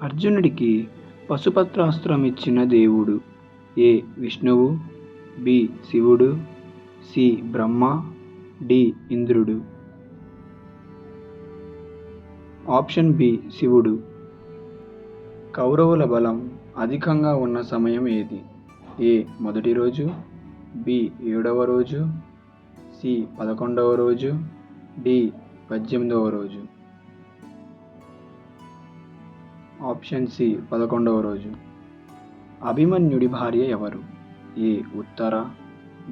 అర్జునుడికి పశుపత్రాస్త్రం ఇచ్చిన దేవుడు? ఏ విష్ణువు, బి శివుడు, సి బ్రహ్మ, డి ఇంద్రుడు. ఆప్షన్ బి శివుడు. కౌరవుల బలం అధికంగా ఉన్న సమయం ఏది? ఏ మొదటి రోజు, బి 7వ రోజు, సి 11వ రోజు, డి 18వ రోజు. ఆప్షన్ సి 11వ రోజు. అభిమన్యుడి భార్య ఎవరు? A Uttara,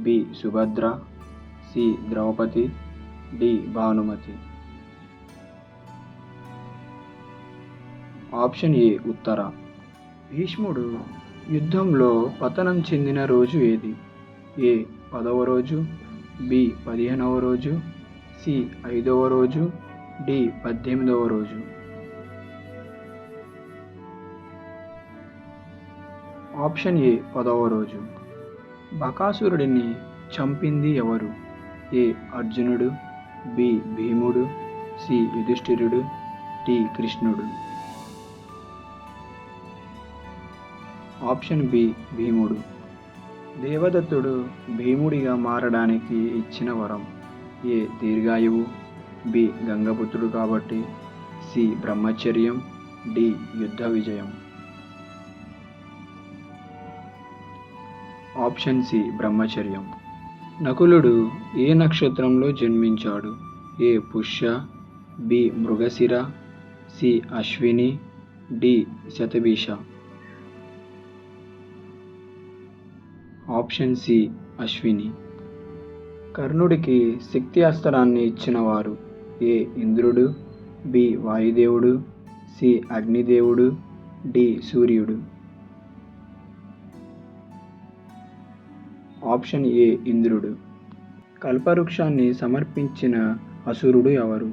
B Subhadra, C Draupadi, D Bhanumati. Option A Uttara. భీష్ముడు యుద్ధంలో పతనం చెందిన రోజు ఏది? ఏ 10వ రోజు, బి 15వ రోజు, సి 5వ రోజు, డి 18వ రోజు. ఆప్షన్ ఏ 10వ రోజు. బకాసురుడిని చంపింది ఎవరు? ఏ అర్జునుడు, బి భీముడు, సి యుధిష్ఠిరుడు, డి కృష్ణుడు. ఆప్షన్ బి భీముడు. దేవదత్తుడు భీముడిగా మారడానికి ఇచ్చిన వరం? ఏ దీర్ఘాయువు, బి గంగపుత్రుడు కాబట్టి, సి బ్రహ్మచర్యం, డి యుద్ధ విజయం. ఆప్షన్ సి బ్రహ్మచర్యం. నకులుడు ఏ నక్షత్రంలో జన్మించాడు? A Pushya, B Mrigashira, C Ashwini, D Shatabhisha. Option C Ashwini. కర్ణుడికి శక్తి అస్త్రాన్ని ఇచ్చిన వారు? ఏ ఇంద్రుడు, బి వాయుదేవుడు, సి అగ్నిదేవుడు, డి సూర్యుడు. ఆప్షన్ ఏ ఇంద్రుడు. కల్పవృక్షాన్ని సమర్పించిన అసురుడు ఎవరు?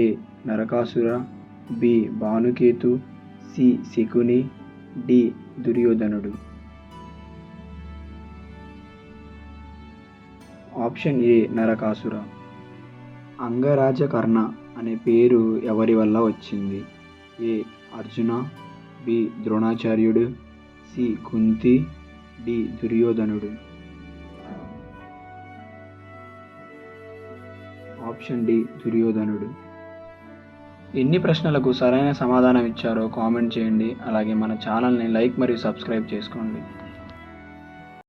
A Narakasura, B Bhanuketu, C Shakuni, D దుర్యోధనుడు. Option A Narakasura. అంగరాజకర్ణ అనే పేరు ఎవరి వల్ల వచ్చింది? ఏ అర్జున, బి ద్రోణాచార్యుడు, సి కుంతి, డి దుర్యోధనుడు. ఆప్షన్ డి దుర్యోధనుడు. ఎన్ని ప్రశ్నలకు సరైన సమాధానం ఇచ్చారో కామెంట్ చేయండి. అలాగే మన ఛానల్ని లైక్ మరియు సబ్స్క్రైబ్ చేసుకోండి.